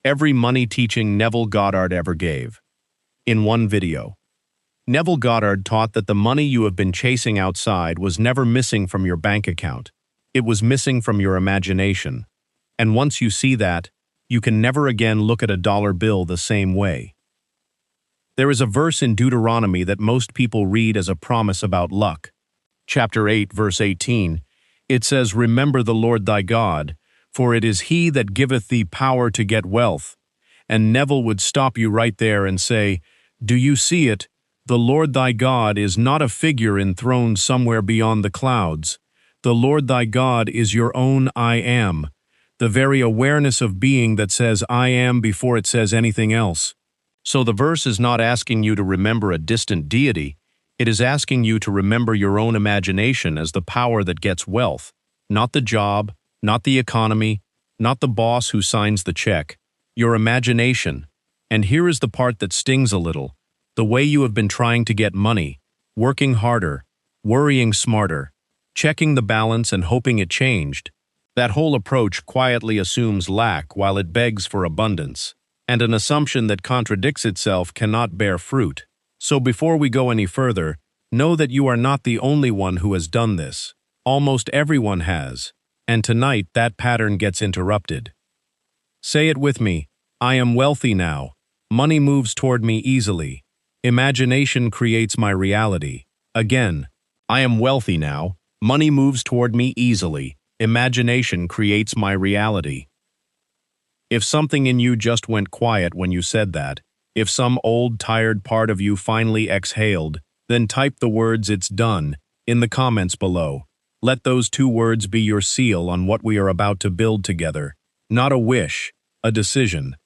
Every money teaching Neville Goddard ever gave. In one video, Neville Goddard taught that the money you have been chasing outside was never missing from your bank account. It was missing from your imagination. And once you see that, you can never again look at a dollar bill the same way. There is a verse in Deuteronomy that most people read as a promise about luck. Chapter 8, verse 18. It says, "Remember the Lord thy God, for it is he that giveth thee power to get wealth." And Neville would stop you right there and say, "Do you see it? The Lord thy God is not a figure enthroned somewhere beyond the clouds. The Lord thy God is your own I am, the very awareness of being that says I am before it says anything else." So the verse is not asking you to remember a distant deity. It is asking you to remember your own imagination as the power that gets wealth, not the job, not the economy, not the boss who signs the check. Your imagination. And here is the part that stings a little. The way you have been trying to get money, working harder, worrying smarter, checking the balance and hoping it changed. That whole approach quietly assumes lack while it begs for abundance. And an assumption that contradicts itself cannot bear fruit. So before we go any further, know that you are not the only one who has done this. Almost everyone has. And tonight that pattern gets interrupted. Say it with me. I am wealthy now. Money moves toward me easily. Imagination creates my reality. Again, I am wealthy now. Money moves toward me easily. Imagination creates my reality. If something in you just went quiet when you said that, if some old, tired part of you finally exhaled, then type the words "it's done" in the comments below. Let those 2 words be your seal on what we are about to build together. Not a wish, a decision.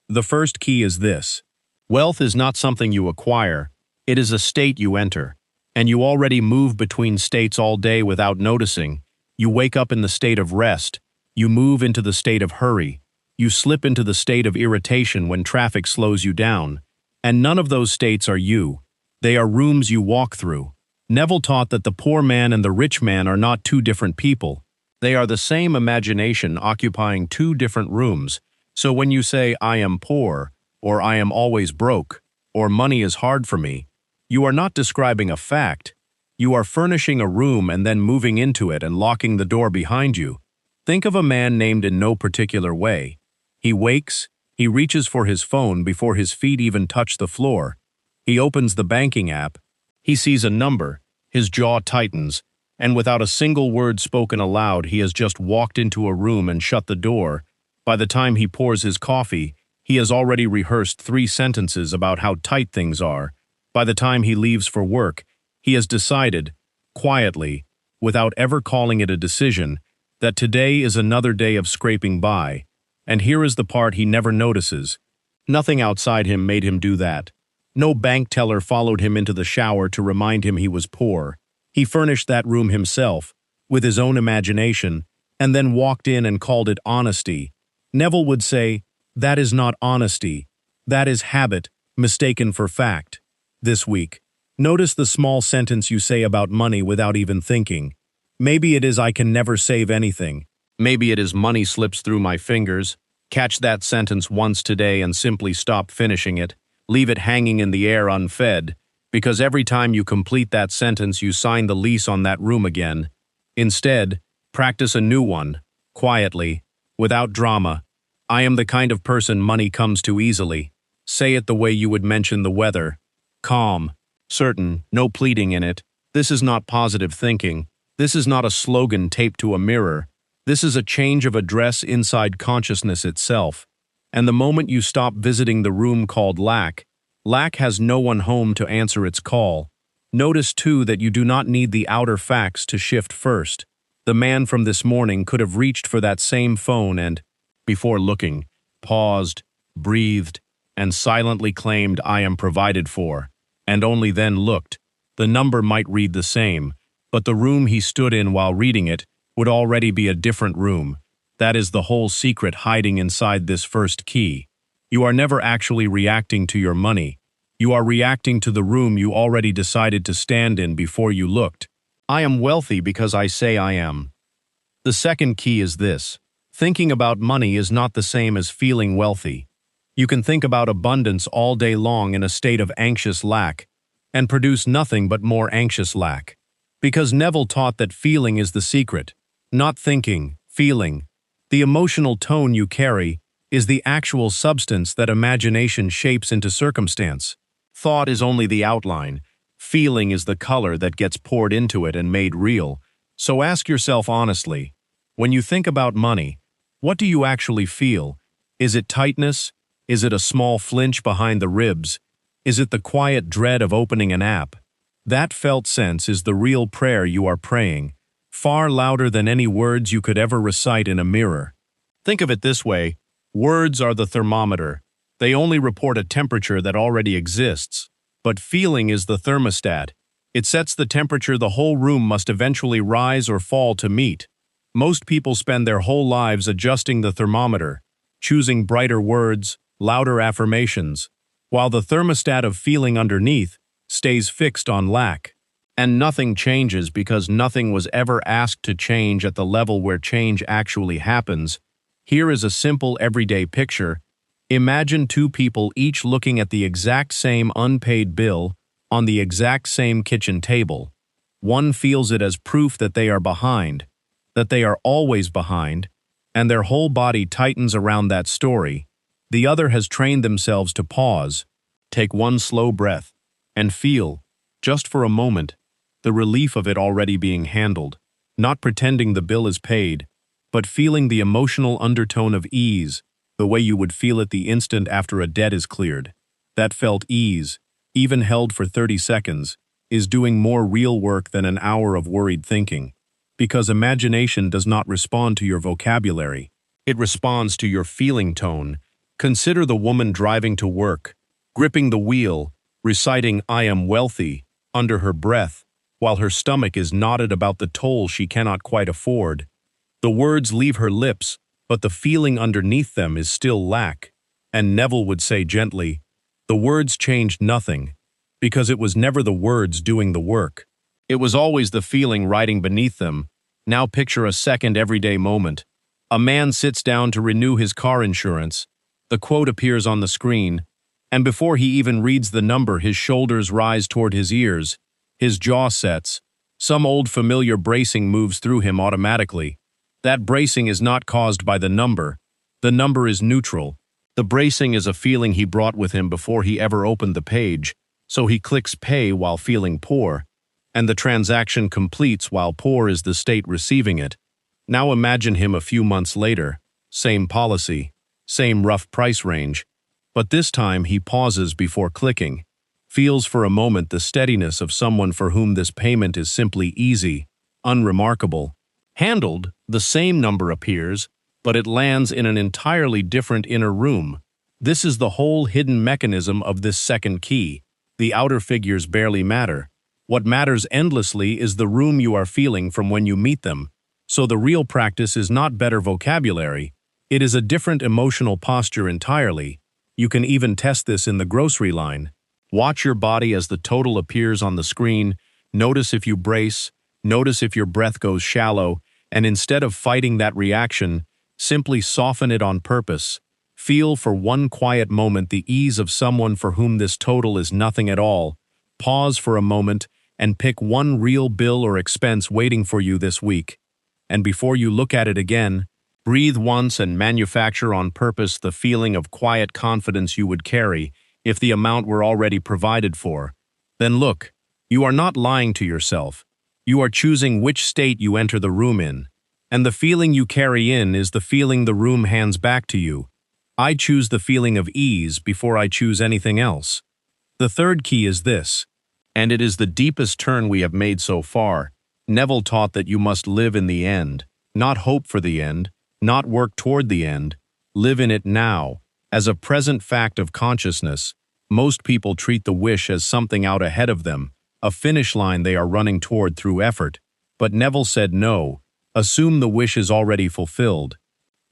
The first key is this. Wealth is not something you acquire, it is a state you enter. And you already move between states all day without noticing. You wake up in the state of rest. You move into the state of hurry. You slip into the state of irritation when traffic slows you down. And none of those states are you. They are rooms you walk through. Neville taught that the poor man and the rich man are not 2 different people. They are the same imagination occupying 2 different rooms. So when you say, "I am poor," or "I am always broke," or "money is hard for me," you are not describing a fact. You are furnishing a room and then moving into it and locking the door behind you. Think of a man named in no particular way. He wakes, he reaches for his phone before his feet even touch the floor. He opens the banking app, he sees a number, his jaw tightens, and without a single word spoken aloud, he has just walked into a room and shut the door. By the time he pours his coffee, he has already rehearsed 3 sentences about how tight things are. By the time he leaves for work, he has decided, quietly, without ever calling it a decision, that today is another day of scraping by. And here is the part he never notices. Nothing outside him made him do that. No bank teller followed him into the shower to remind him he was poor. He furnished that room himself, with his own imagination, and then walked in and called it honesty. Neville would say, that is not honesty. That is habit, mistaken for fact. This week, notice the small sentence you say about money without even thinking. Maybe it is "I can never save anything." Maybe it is "money slips through my fingers." Catch that sentence once today and simply stop finishing it. Leave it hanging in the air unfed, because every time you complete that sentence you sign the lease on that room again. Instead, practice a new one, quietly, without drama. I am the kind of person money comes to easily. Say it the way you would mention the weather. Calm, certain, no pleading in it. This is not positive thinking. This is not a slogan taped to a mirror. This is a change of address inside consciousness itself. And the moment you stop visiting the room called lack, lack has no one home to answer its call. Notice too that you do not need the outer facts to shift first. The man from this morning could have reached for that same phone and, before looking, paused, breathed, and silently claimed "I am provided for," and only then looked. The number might read the same, but the room he stood in while reading it would already be a different room. That is the whole secret hiding inside this first key. You are never actually reacting to your money. You are reacting to the room you already decided to stand in before you looked. I am wealthy because I say I am. The second key is this. Thinking about money is not the same as feeling wealthy. You can think about abundance all day long in a state of anxious lack, and produce nothing but more anxious lack. Because Neville taught that feeling is the secret, not thinking, feeling. The emotional tone you carry is the actual substance that imagination shapes into circumstance. Thought is only the outline. Feeling is the color that gets poured into it and made real. So ask yourself honestly, when you think about money, what do you actually feel? Is it tightness? Is it a small flinch behind the ribs? Is it the quiet dread of opening an app? That felt sense is the real prayer you are praying, far louder than any words you could ever recite in a mirror. Think of it this way, words are the thermometer. They only report a temperature that already exists. But feeling is the thermostat. It sets the temperature the whole room must eventually rise or fall to meet. Most people spend their whole lives adjusting the thermometer, choosing brighter words, louder affirmations, while the thermostat of feeling underneath stays fixed on lack. And nothing changes because nothing was ever asked to change at the level where change actually happens. Here is a simple everyday picture. Imagine two people each looking at the exact same unpaid bill on the exact same kitchen table. One feels it as proof that they are behind, that they are always behind, and their whole body tightens around that story. The other has trained themselves to pause, take one slow breath, and feel, just for a moment, the relief of it already being handled, not pretending the bill is paid, but feeling the emotional undertone of ease, the way you would feel it the instant after a debt is cleared. That felt ease, even held for 30 seconds, is doing more real work than an hour of worried thinking. Because imagination does not respond to your vocabulary. It responds to your feeling tone. Consider the woman driving to work, gripping the wheel, reciting "I am wealthy" under her breath, while her stomach is knotted about the toll she cannot quite afford. The words leave her lips, but the feeling underneath them is still lack. And Neville would say gently, the words changed nothing, because it was never the words doing the work. It was always the feeling riding beneath them. Now picture a second everyday moment. A man sits down to renew his car insurance. The quote appears on the screen, and before he even reads the number, his shoulders rise toward his ears. His jaw sets. Some old familiar bracing moves through him automatically. That bracing is not caused by the number. The number is neutral. The bracing is a feeling he brought with him before he ever opened the page, so he clicks pay while feeling poor, and the transaction completes while poor is the state receiving it. Now imagine him a few months later. Same policy, same rough price range, but this time he pauses before clicking, feels for a moment the steadiness of someone for whom this payment is simply easy, unremarkable. Handled, the same number appears, but it lands in an entirely different inner room. This is the whole hidden mechanism of this second key. The outer figures barely matter. What matters endlessly is the room you are feeling from when you meet them. So the real practice is not better vocabulary. It is a different emotional posture entirely. You can even test this in the grocery line. Watch your body as the total appears on the screen. Notice if you brace. Notice if your breath goes shallow. And instead of fighting that reaction, simply soften it on purpose. Feel for one quiet moment the ease of someone for whom this total is nothing at all. Pause for a moment and pick one real bill or expense waiting for you this week. And before you look at it again, breathe once and manufacture on purpose the feeling of quiet confidence you would carry if the amount were already provided for. Then look, you are not lying to yourself. You are choosing which state you enter the room in. And the feeling you carry in is the feeling the room hands back to you. I choose the feeling of ease before I choose anything else. The third key is this, and it is the deepest turn we have made so far. Neville taught that you must live in the end, not hope for the end, not work toward the end. Live in it now, as a present fact of consciousness. Most people treat the wish as something out ahead of them, a finish line they are running toward through effort. But Neville said no, assume the wish is already fulfilled.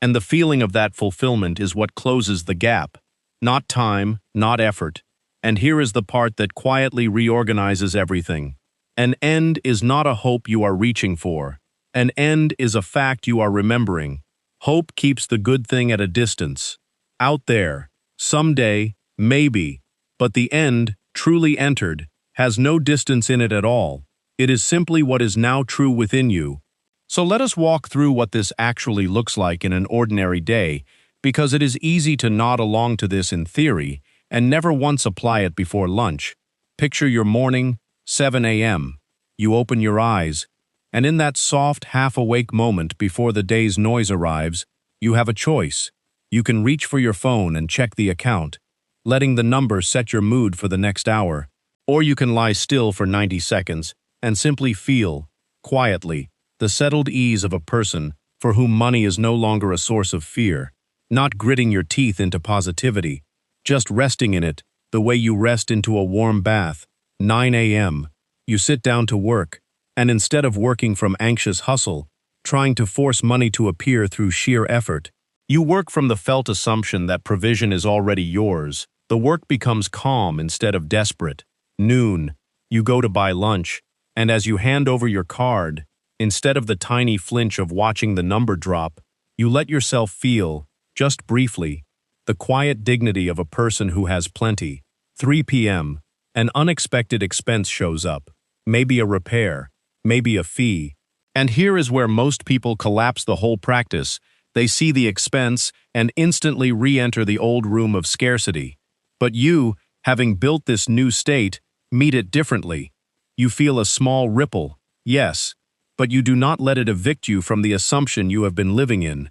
And the feeling of that fulfillment is what closes the gap. Not time, not effort. And here is the part that quietly reorganizes everything. An end is not a hope you are reaching for. An end is a fact you are remembering. Hope keeps the good thing at a distance. Out there, someday, maybe, but the end, truly entered, has no distance in it at all. It is simply what is now true within you. So let us walk through what this actually looks like in an ordinary day, because it is easy to nod along to this in theory and never once apply it before lunch. Picture your morning, 7 a.m. You open your eyes, and in that soft, half-awake moment before the day's noise arrives, you have a choice. You can reach for your phone and check the account, letting the number set your mood for the next hour. Or you can lie still for 90 seconds and simply feel, quietly, the settled ease of a person for whom money is no longer a source of fear, not gritting your teeth into positivity, just resting in it the way you rest into a warm bath. 9 a.m. You sit down to work, and instead of working from anxious hustle, trying to force money to appear through sheer effort, you work from the felt assumption that provision is already yours. The work becomes calm instead of desperate. Noon. You go to buy lunch, and as you hand over your card, instead of the tiny flinch of watching the number drop, you let yourself feel, just briefly, the quiet dignity of a person who has plenty. 3 p.m. An unexpected expense shows up. Maybe a repair, maybe a fee. And here is where most people collapse the whole practice. They see the expense and instantly re-enter the old room of scarcity. But you, having built this new state, meet it differently. You feel a small ripple, yes, but you do not let it evict you from the assumption you have been living in.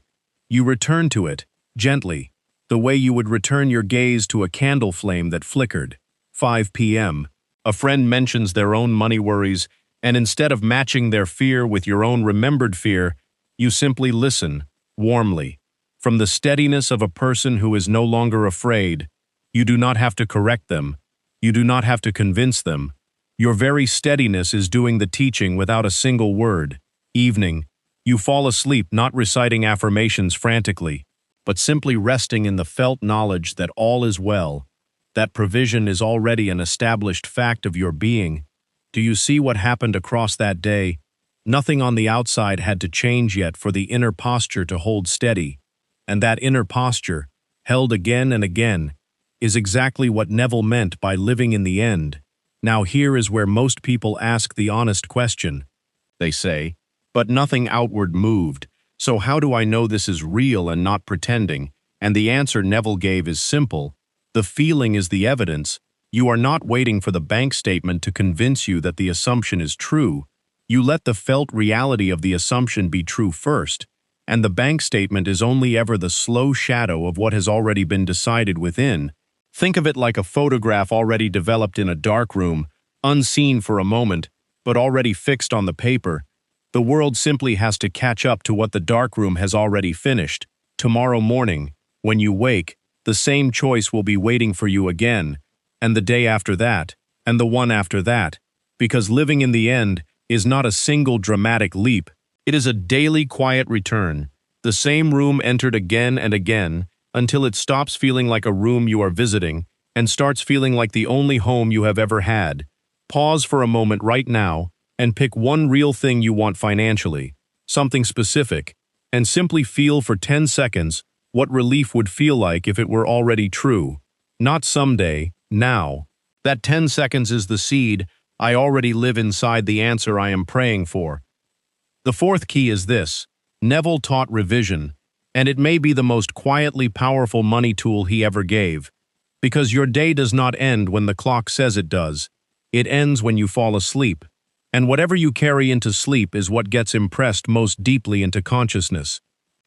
You return to it, gently, the way you would return your gaze to a candle flame that flickered. 5 p.m. A friend mentions their own money worries, and instead of matching their fear with your own remembered fear, you simply listen, warmly. From the steadiness of a person who is no longer afraid, you do not have to correct them. You do not have to convince them. Your very steadiness is doing the teaching without a single word. Evening. You fall asleep not reciting affirmations frantically, but simply resting in the felt knowledge that all is well, that provision is already an established fact of your being. Do you see what happened across that day? Nothing on the outside had to change yet for the inner posture to hold steady, and that inner posture, held again and again, is exactly what Neville meant by living in the end. Now here is where most people ask the honest question. They say, but nothing outward moved, so how do I know this is real and not pretending? And the answer Neville gave is simple. The feeling is the evidence. You are not waiting for the bank statement to convince you that the assumption is true. You let the felt reality of the assumption be true first, and the bank statement is only ever the slow shadow of what has already been decided within. Think of it like a photograph already developed in a dark room, unseen for a moment, but already fixed on the paper. The world simply has to catch up to what the darkroom has already finished. Tomorrow morning, when you wake, the same choice will be waiting for you again, and the day after that, and the one after that, because living in the end is not a single dramatic leap. It is a daily quiet return, the same room entered again and again, until it stops feeling like a room you are visiting and starts feeling like the only home you have ever had. Pause for a moment right now and pick one real thing you want financially, something specific, and simply feel for 10 seconds what relief would feel like if it were already true. Not someday, now. That 10 seconds is the seed. I already live inside the answer I am praying for. The fourth key is this. Neville taught revision, and it may be the most quietly powerful money tool he ever gave. Because your day does not end when the clock says it does. It ends when you fall asleep. And whatever you carry into sleep is what gets impressed most deeply into consciousness.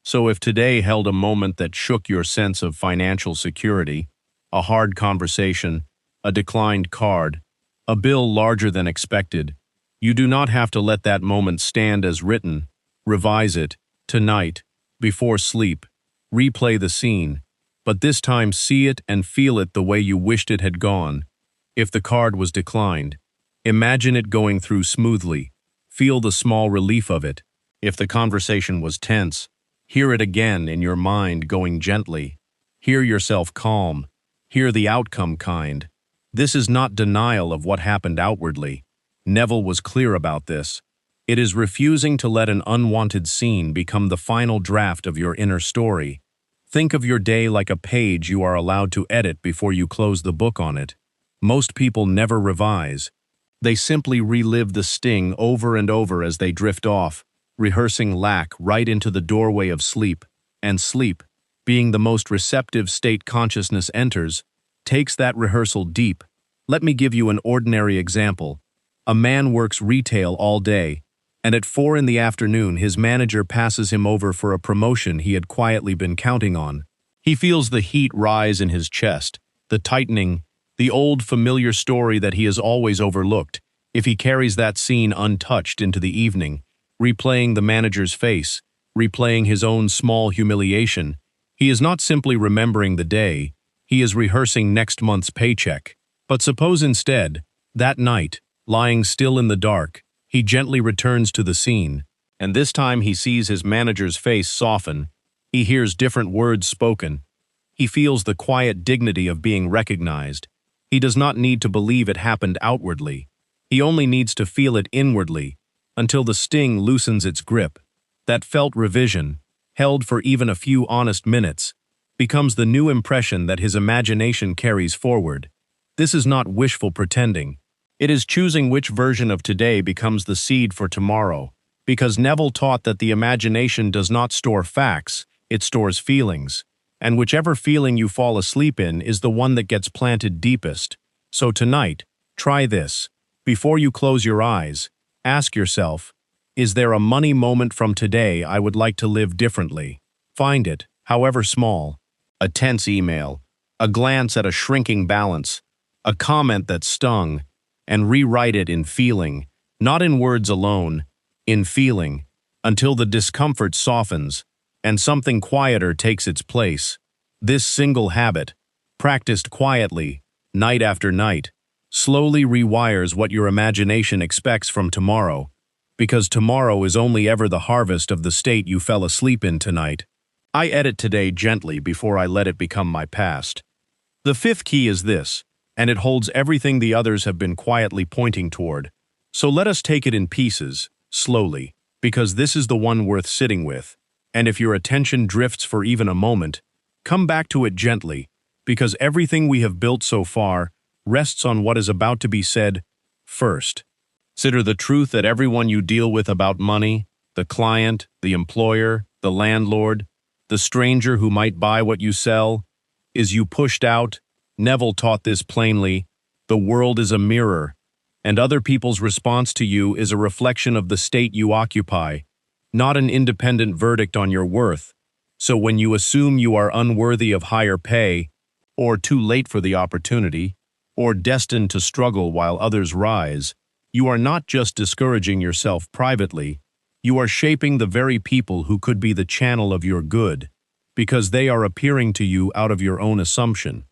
So if today held a moment that shook your sense of financial security, a hard conversation, a declined card, a bill larger than expected, you do not have to let that moment stand as written. Revise it, tonight, before sleep. Replay the scene, but this time see it and feel it the way you wished it had gone. If the card was declined, imagine it going through smoothly. Feel the small relief of it. If the conversation was tense, hear it again in your mind going gently. Hear yourself calm. Hear the outcome kind. This is not denial of what happened outwardly. Neville was clear about this. It is refusing to let an unwanted scene become the final draft of your inner story. Think of your day like a page you are allowed to edit before you close the book on it. Most people never revise. They simply relive the sting over and over as they drift off, rehearsing lack right into the doorway of sleep. And sleep, being the most receptive state consciousness enters, takes that rehearsal deep. Let me give you an ordinary example. A man works retail all day, and at 4 in the afternoon his manager passes him over for a promotion he had quietly been counting on. He feels the heat rise in his chest, the tightening, the old familiar story that he has always overlooked. If he carries that scene untouched into the evening, replaying the manager's face, replaying his own small humiliation, he is not simply remembering the day, he is rehearsing next month's paycheck. But suppose instead, that night, lying still in the dark, he gently returns to the scene, and this time he sees his manager's face soften, he hears different words spoken, he feels the quiet dignity of being recognized. He does not need to believe it happened outwardly. He only needs to feel it inwardly, until the sting loosens its grip. That felt revision, held for even a few honest minutes, becomes the new impression that his imagination carries forward. This is not wishful pretending. It is choosing which version of today becomes the seed for tomorrow, because Neville taught that the imagination does not store facts, it stores feelings, and whichever feeling you fall asleep in is the one that gets planted deepest. So tonight, try this. Before you close your eyes, ask yourself, is there a money moment from today I would like to live differently? Find it, however small. A tense email, a glance at a shrinking balance, a comment that stung, and rewrite it in feeling, not in words alone, in feeling, until the discomfort softens and something quieter takes its place. This single habit, practiced quietly, night after night, slowly rewires what your imagination expects from tomorrow, because tomorrow is only ever the harvest of the state you fell asleep in tonight. I edit today gently before I let it become my past. The fifth key is this, and it holds everything the others have been quietly pointing toward. So let us take it in pieces, slowly, because this is the one worth sitting with. And if your attention drifts for even a moment, come back to it gently, because everything we have built so far rests on what is about to be said first. Consider the truth that everyone you deal with about money, the client, the employer, the landlord, the stranger who might buy what you sell, is you pushed out. Neville taught this plainly. The world is a mirror, and other people's response to you is a reflection of the state you occupy, not an independent verdict on your worth. So when you assume you are unworthy of higher pay, or too late for the opportunity, or destined to struggle while others rise, you are not just discouraging yourself privately, you are shaping the very people who could be the channel of your good, because they are appearing to you out of your own assumption.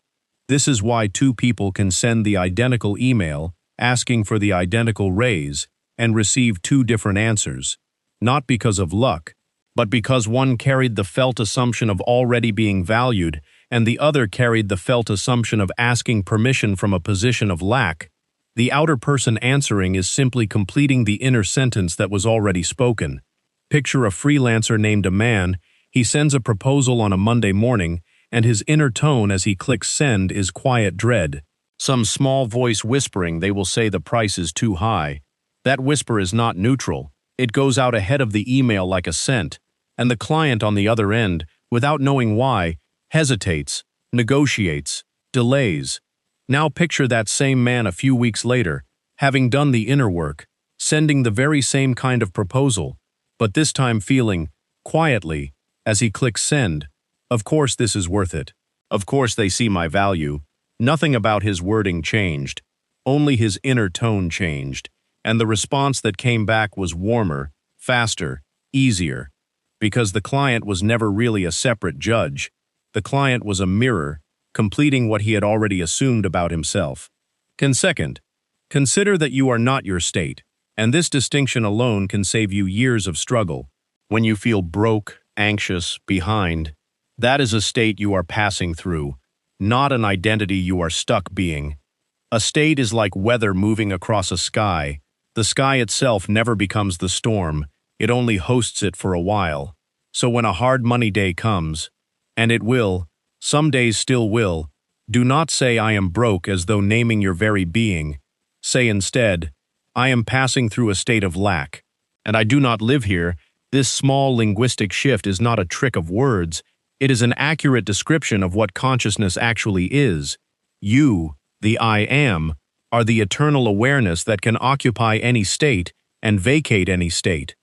This is why two people can send the identical email asking for the identical raise and receive two different answers, not because of luck, but because one carried the felt assumption of already being valued and the other carried the felt assumption of asking permission from a position of lack. The outer person answering is simply completing the inner sentence that was already spoken. Picture a freelancer named a man. He sends a proposal on a Monday morning, and his inner tone as he clicks send is quiet dread. Some small voice whispering they will say the price is too high. That whisper is not neutral. It goes out ahead of the email like a scent, and the client on the other end, without knowing why, hesitates, negotiates, delays. Now picture that same man a few weeks later, having done the inner work, sending the very same kind of proposal, but this time feeling, quietly, as he clicks send, of course this is worth it. Of course they see my value. Nothing about his wording changed. Only his inner tone changed, and the response that came back was warmer, faster, easier. Because the client was never really a separate judge. The client was a mirror, completing what he had already assumed about himself. Second, consider that you are not your state, and this distinction alone can save you years of struggle. When you feel broke, anxious, behind, that is a state you are passing through, not an identity you are stuck being. A state is like weather moving across a sky. The sky itself never becomes the storm, it only hosts it for a while. So when a hard money day comes, and it will, some days still will, do not say I am broke as though naming your very being. Say instead, I am passing through a state of lack, and I do not live here. This small linguistic shift is not a trick of words, it is an accurate description of what consciousness actually is. You, the I am, are the eternal awareness that can occupy any state and vacate any state.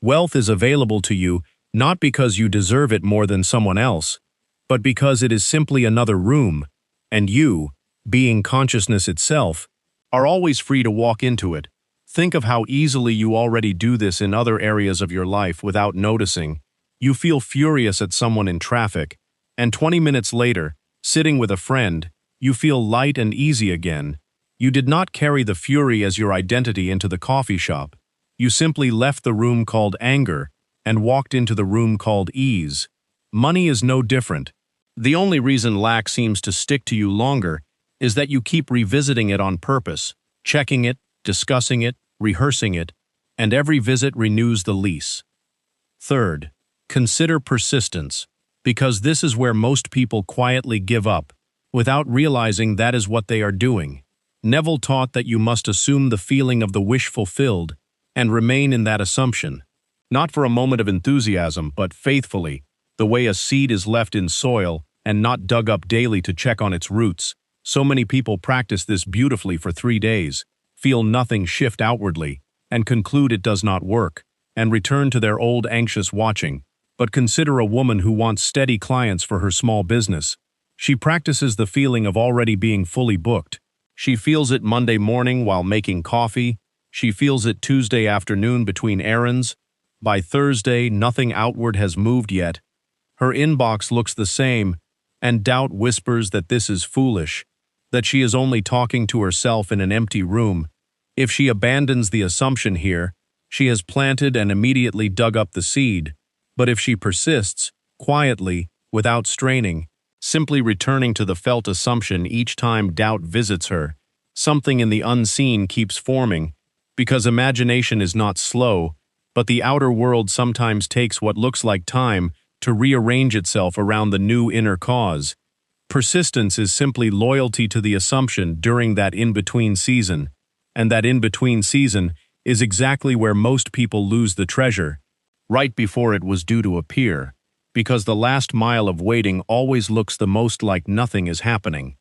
Wealth is available to you not because you deserve it more than someone else, but because it is simply another room, and you, being consciousness itself, are always free to walk into it. Think of how easily you already do this in other areas of your life without noticing. You feel furious at someone in traffic, and 20 minutes later, sitting with a friend, you feel light and easy again. You did not carry the fury as your identity into the coffee shop. You simply left the room called anger and walked into the room called ease. Money is no different. The only reason lack seems to stick to you longer is that you keep revisiting it on purpose, checking it, discussing it, rehearsing it, and every visit renews the lease. Third, consider persistence, because this is where most people quietly give up, without realizing that is what they are doing. Neville taught that you must assume the feeling of the wish fulfilled and remain in that assumption, not for a moment of enthusiasm, but faithfully, the way a seed is left in soil and not dug up daily to check on its roots. So many people practice this beautifully for 3 days, feel nothing shift outwardly, and conclude it does not work, and return to their old anxious watching. But consider a woman who wants steady clients for her small business. She practices the feeling of already being fully booked. She feels it Monday morning while making coffee. She feels it Tuesday afternoon between errands. By Thursday, nothing outward has moved yet. Her inbox looks the same, and doubt whispers that this is foolish, that she is only talking to herself in an empty room. If she abandons the assumption here, she has planted and immediately dug up the seed. But if she persists, quietly, without straining, simply returning to the felt assumption each time doubt visits her, something in the unseen keeps forming, because imagination is not slow, but the outer world sometimes takes what looks like time to rearrange itself around the new inner cause. Persistence is simply loyalty to the assumption during that in-between season, and that in-between season is exactly where most people lose the treasure, right before it was due to appear, because the last mile of waiting always looks the most like nothing is happening.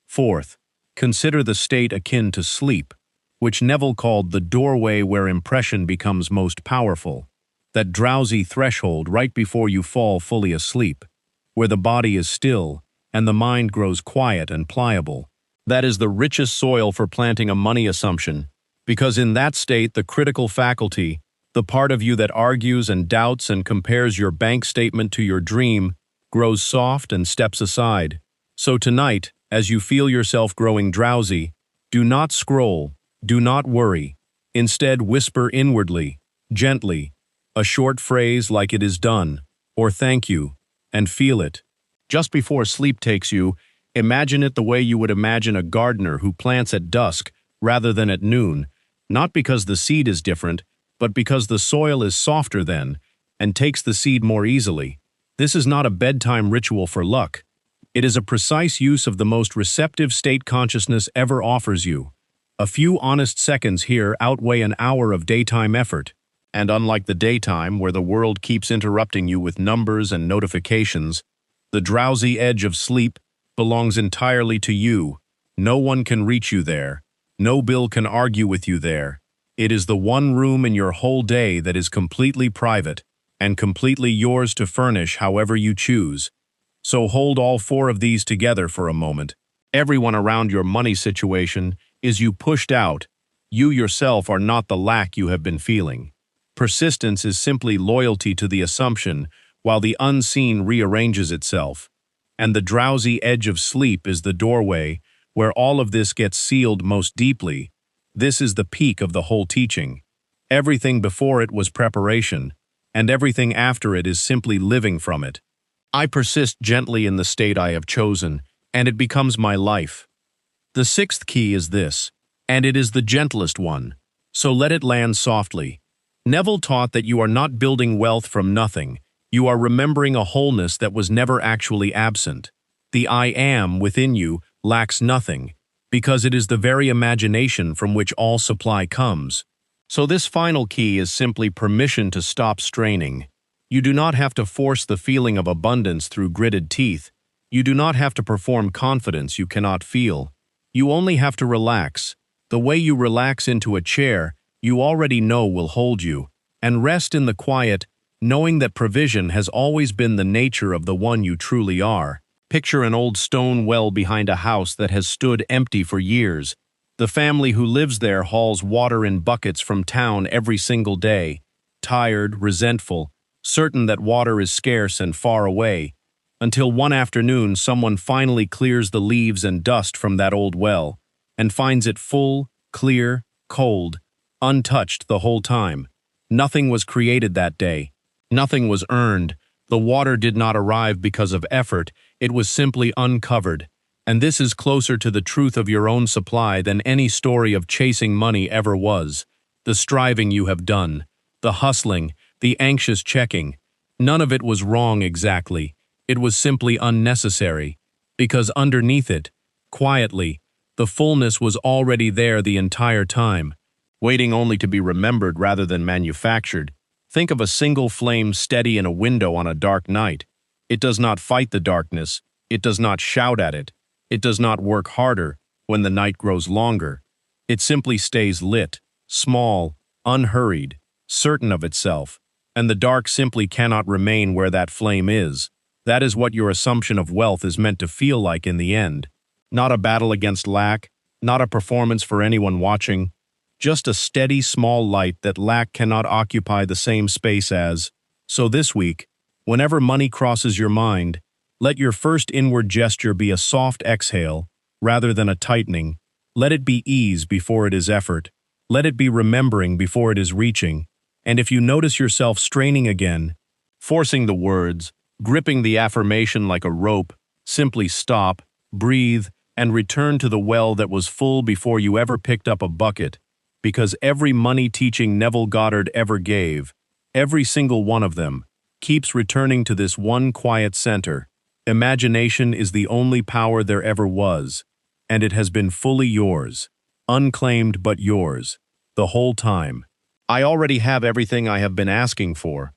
Fourth, consider the state akin to sleep, which Neville called the doorway where impression becomes most powerful, that drowsy threshold right before you fall fully asleep, where the body is still and the mind grows quiet and pliable. That is the richest soil for planting a money assumption, because in that state the critical faculty, the part of you that argues and doubts and compares your bank statement to your dream, grows soft and steps aside. So tonight, as you feel yourself growing drowsy, do not scroll, do not worry. Instead, whisper inwardly, gently, a short phrase like it is done, or thank you, and feel it. Just before sleep takes you, imagine it the way you would imagine a gardener who plants at dusk rather than at noon, not because the seed is different, but because the soil is softer then, and takes the seed more easily. This is not a bedtime ritual for luck. It is a precise use of the most receptive state consciousness ever offers you. A few honest seconds here outweigh an hour of daytime effort. And unlike the daytime, where the world keeps interrupting you with numbers and notifications, the drowsy edge of sleep belongs entirely to you. No one can reach you there. No bill can argue with you there. It is the one room in your whole day that is completely private and completely yours to furnish however you choose. So hold all 4 of these together for a moment. Everyone around your money situation is you pushed out. You yourself are not the lack you have been feeling. Persistence is simply loyalty to the assumption while the unseen rearranges itself. And the drowsy edge of sleep is the doorway where all of this gets sealed most deeply. This is the peak of the whole teaching. Everything before it was preparation, and everything after it is simply living from it. I persist gently in the state I have chosen, and it becomes my life. The 6th key is this, and it is the gentlest one. So let it land softly. Neville taught that you are not building wealth from nothing. You are remembering a wholeness that was never actually absent. The I am within you lacks nothing, because it is the very imagination from which all supply comes. So this final key is simply permission to stop straining. You do not have to force the feeling of abundance through gritted teeth. You do not have to perform confidence you cannot feel. You only have to relax. The way you relax into a chair you already know will hold you, and rest in the quiet, knowing that provision has always been the nature of the one you truly are. Picture an old stone well behind a house that has stood empty for years. The family who lives there hauls water in buckets from town every single day, tired, resentful, certain that water is scarce and far away, until one afternoon someone finally clears the leaves and dust from that old well, and finds it full, clear, cold, untouched the whole time. Nothing was created that day. Nothing was earned. The water did not arrive because of effort. It was simply uncovered. And this is closer to the truth of your own supply than any story of chasing money ever was. The striving you have done, the hustling, the anxious checking, none of it was wrong exactly. It was simply unnecessary, because underneath it, quietly, the fullness was already there the entire time, waiting only to be remembered rather than manufactured. Think of a single flame steady in a window on a dark night. It does not fight the darkness. It does not shout at it. It does not work harder when the night grows longer. It simply stays lit, small, unhurried, certain of itself, and the dark simply cannot remain where that flame is. That is what your assumption of wealth is meant to feel like in the end. Not a battle against lack, not a performance for anyone watching, just a steady small light that lack cannot occupy the same space as. So this week, whenever money crosses your mind, let your first inward gesture be a soft exhale rather than a tightening. Let it be ease before it is effort. Let it be remembering before it is reaching. And if you notice yourself straining again, forcing the words, gripping the affirmation like a rope, simply stop, breathe, and return to the well that was full before you ever picked up a bucket. Because every money teaching Neville Goddard ever gave, every single one of them, keeps returning to this one quiet center. Imagination is the only power there ever was, and it has been fully yours, unclaimed but yours, the whole time. I already have everything I have been asking for.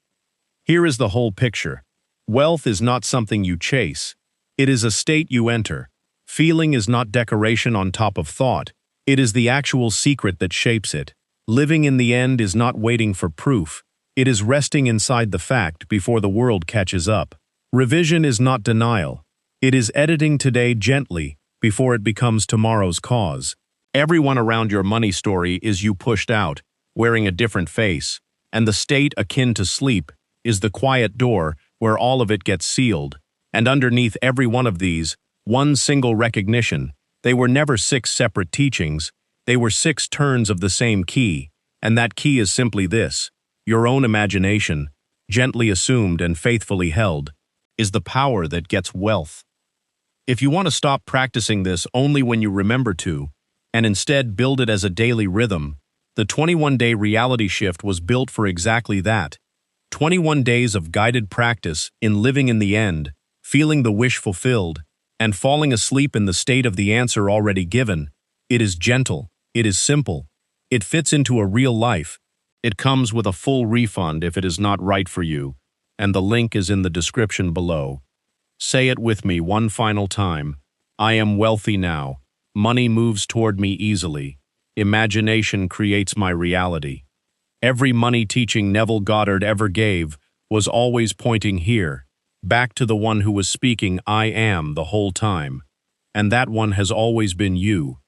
Here is the whole picture. Wealth is not something you chase. It is a state you enter. Feeling is not decoration on top of thought. It is the actual secret that shapes it. Living in the end is not waiting for proof. It is resting inside the fact before the world catches up. Revision is not denial. It is editing today gently before it becomes tomorrow's cause. Everyone around your money story is you pushed out, wearing a different face, and the state akin to sleep is the quiet door where all of it gets sealed. And underneath every one of these, one single recognition. They were never 6 separate teachings. They were 6 turns of the same key, and that key is simply this. Your own imagination, gently assumed and faithfully held, is the power that gets wealth. If you want to stop practicing this only when you remember to, and instead build it as a daily rhythm, the 21-day reality shift was built for exactly that. 21 days of guided practice in living in the end, feeling the wish fulfilled, and falling asleep in the state of the answer already given. It is gentle. It is simple. It fits into a real life. It comes with a full refund if it is not right for you, and the link is in the description below. Say it with me one final time. I am wealthy now. Money moves toward me easily. Imagination creates my reality. Every money teaching Neville Goddard ever gave was always pointing here, back to the one who was speaking I am the whole time. And that one has always been you.